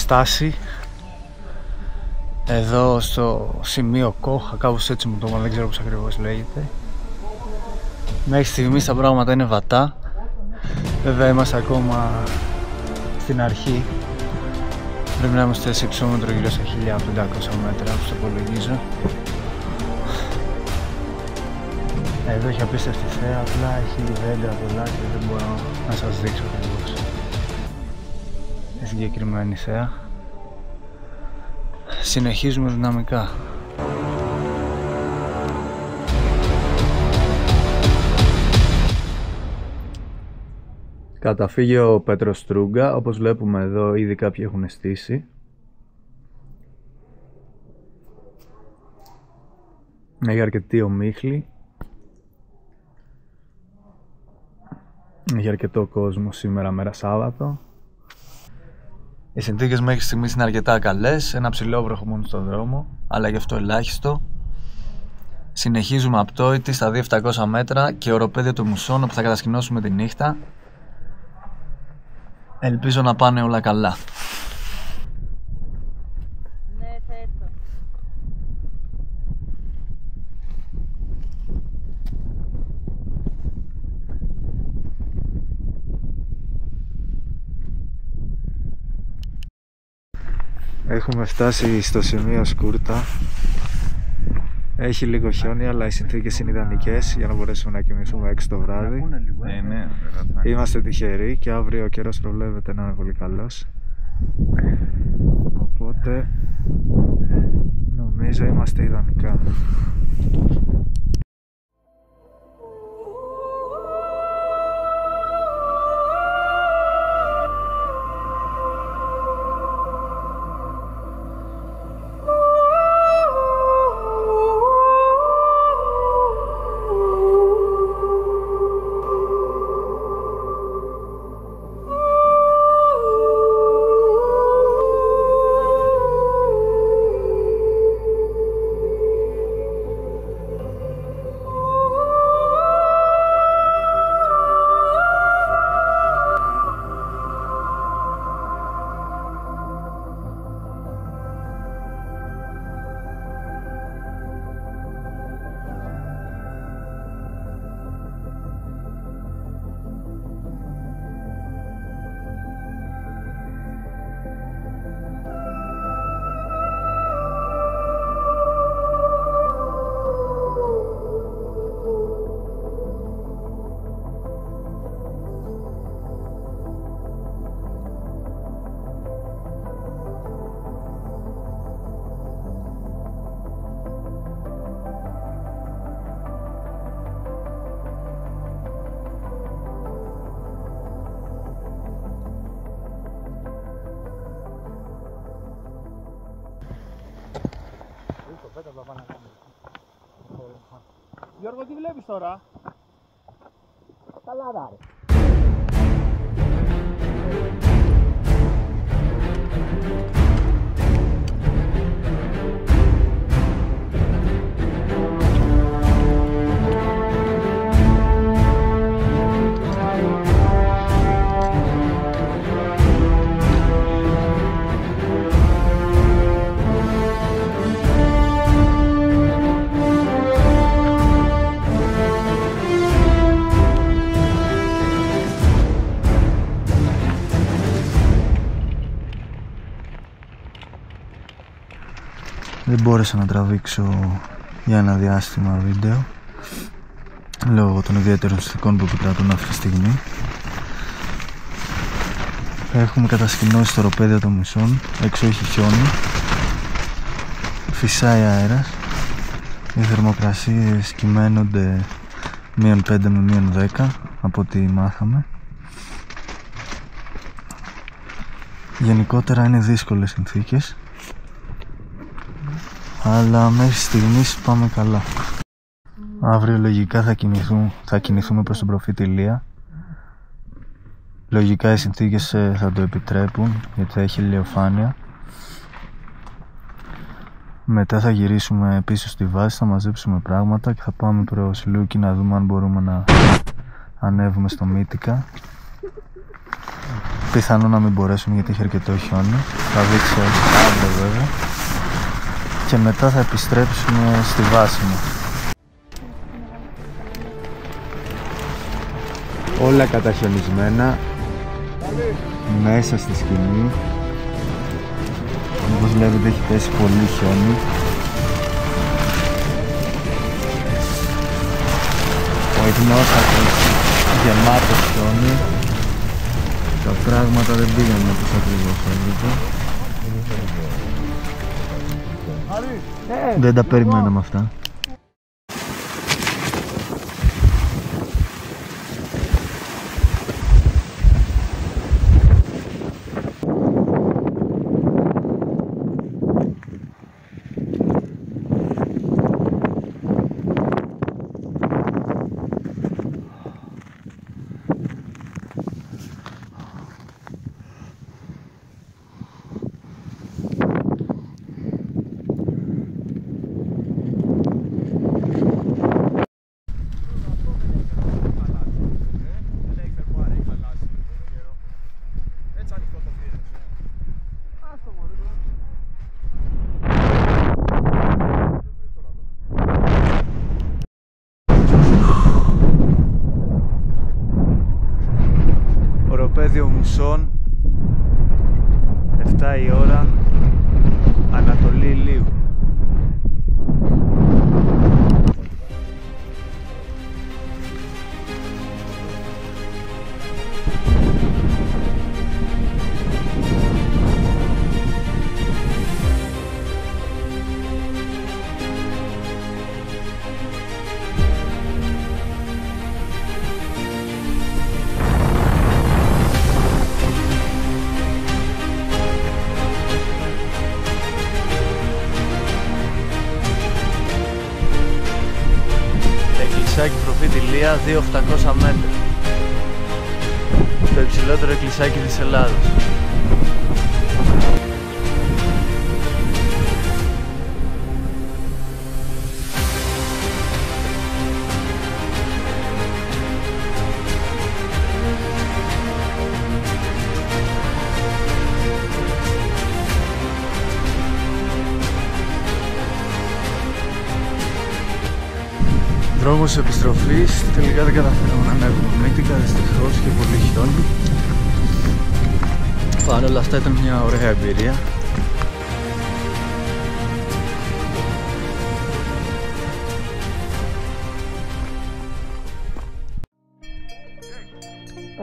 στάση εδώ στο σημείο Κόχα, κάπως έτσι μου το είπαν, δεν ξέρω πώς ακριβώς λέγεται. Μέχρι στιγμής τα πράγματα είναι βατά. Βέβαια είμαστε ακόμα στην αρχή. Πρέπει να είμαστε σε υψόμετρο γύρω στα 1500 μέτρα, όπως το υπολογίζω. Εδώ έχει απίστευτη θέα, απλά έχει δέντρα πολλά και δεν μπορώ να σας δείξω ακριβώς τη συγκεκριμένη θέα. Συνεχίζουμε δυναμικά. Καταφύγιο Πετροστρούγκα, όπως βλέπουμε εδώ ήδη κάποιοι έχουν στήσει. Έχει αρκετή ομίχλη. Έχει αρκετό κόσμο σήμερα, μέρα Σάββατο. Οι συνθήκες μέχρι στιγμής είναι αρκετά καλές. Ένα ψηλό βροχό μόνο στον δρόμο, αλλά γι' αυτό ελάχιστο. Συνεχίζουμε απτόητοι στα 2700 μέτρα και οροπέδιο του Μουσών, όπου θα κατασκηνώσουμε τη νύχτα. Ελπίζω να πάνε όλα καλά. Έχουμε φτάσει στο σημείο Σκούρτα. Έχει λίγο χιόνι, αλλά οι συνθήκες είναι ιδανικές για να μπορέσουμε να κοιμηθούμε έξω το βράδυ. Είμαστε τυχεροί και αύριο ο καιρός προβλέπεται να είναι πολύ καλός. Οπότε νομίζω είμαστε ιδανικά. Γιώργο, τι βλέπεις τώρα? Καλά, δάρε. Δεν μπόρεσα να τραβήξω για ένα διάστημα βίντεο λόγω των ιδιαίτερων συνθηκών που επικρατούν αυτή τη στιγμή. Έχουμε κατασκηνώσει το οροπέδιο των Μουσών. Έξω έχει χιόνι, φυσάει αέρας, οι θερμοκρασίες κυμαίνονται -5 με -10 από ό,τι μάθαμε. Γενικότερα είναι δύσκολες συνθήκες, αλλά μέχρι στιγμής πάμε καλά. Αύριο λογικά θα κινηθούμε προς την προφήτη Ηλία. Λογικά οι συνθήκες θα το επιτρέπουν, γιατί θα έχει ηλιοφάνεια. Μετά θα γυρίσουμε πίσω στη βάση, θα μαζέψουμε πράγματα και θα πάμε προς Λούκι να δούμε αν μπορούμε να ανέβουμε στο Μύτικα. πιθανό να μην μπορέσουμε γιατί έχει αρκετό χιόνι. Θα δείξω αύριο βέβαια. Και μετά θα επιστρέψουμε στη βάση μου. Όλα καταχιονισμένα μέσα στη σκηνή. Όπως βλέπετε έχει πέσει πολύ χιόνι. Ο υπνόσακος γεμάτος χιόνι. Τα πράγματα δεν πήγαν όπως ακριβώς έβλεπε. Δεν τα περιμέναμε αυτά. Οροπέδιο Μουσών, 7 η ώρα, Ανατολή Ηλίου. Εκκλησάκι προφήτη Ηλία, 2.800 μέτρα. Το υψηλότερο εκκλησάκι της Ελλάδος. Δρόμος επιστροφής, τελικά δεν καταφέραμε να ανέβουμε Μύτικα, δυστυχώς και πολύ χιόνι. Παρ' όλα αυτά ήταν μια ωραία εμπειρία.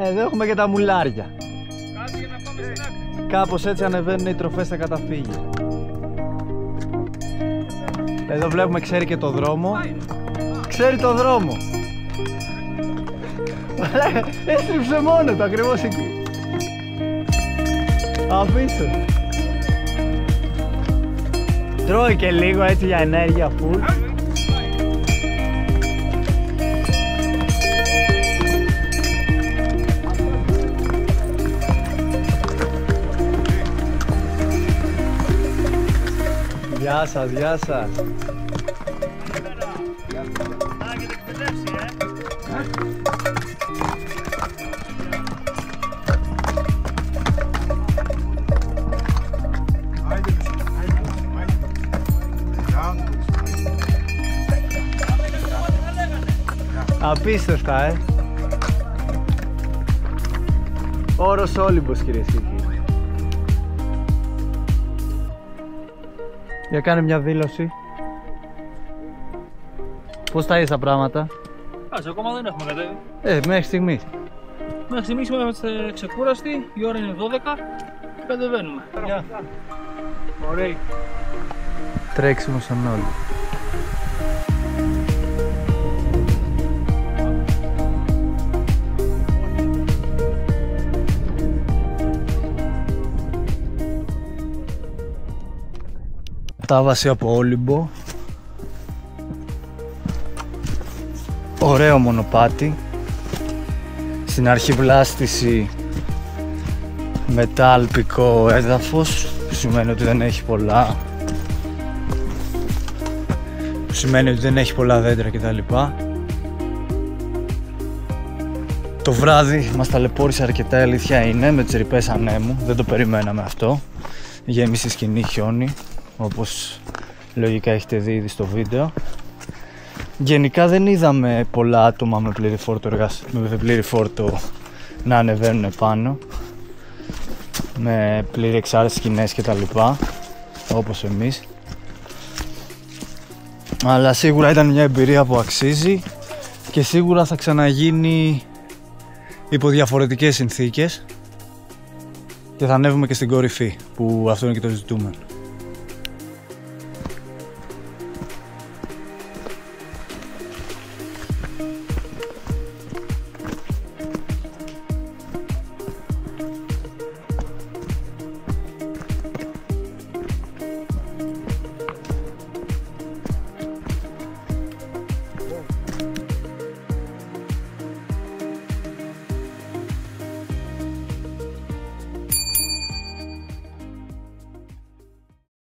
Εδώ έχουμε και τα μουλάρια. Κάτσε για να πάμε στην άκρη. Κάπως έτσι ανεβαίνουν οι τροφές στα καταφύγια. Εδώ βλέπουμε ξέρει και το δρόμο. Ξέρει το δρόμο. Έστριψε μόνο το ακριβώς εκεί. Αφήστε. Τρώει και λίγο έτσι για ενέργεια full. Γεια σας, γεια σας. Απίστευτα, Όρος Όλυμπος, κυρίες και κύριοι. Για κάνε μια δήλωση. Πώς τα είσαι τα πράγματα? Ας, ακόμα δεν έχουμε κατέβει. Μέχρι στιγμής. Μέχρι στιγμής είμαστε ξεκούραστοι, η ώρα είναι 12 και κατεβαίνουμε. Γεια. Ωραία. Τρέξιμο σαν όλοι. Μετάβαση από Όλυμπο. Ωραίο μονοπάτι. Στην αρχή βλάστηση μετά αλπικό έδαφος, που σημαίνει ότι δεν έχει πολλά δέντρα κτλ. Το βράδυ μας ταλαιπώρησε αρκετά, η αλήθεια είναι, με τις ρηπές ανέμου. Δεν το περιμέναμε αυτό. Γέμισε σκηνή χιόνι, όπως λογικά έχετε δει ήδη στο βίντεο. Γενικά δεν είδαμε πολλά άτομα με πλήρη φόρτο να ανεβαίνουν πάνω, με πλήρη εξάρτηση σκηνές και τα λοιπά, όπως εμείς. Αλλά σίγουρα ήταν μια εμπειρία που αξίζει και σίγουρα θα ξαναγίνει υπό διαφορετικές συνθήκες και θα ανέβουμε και στην κορυφή, που αυτό είναι και το ζητούμενο.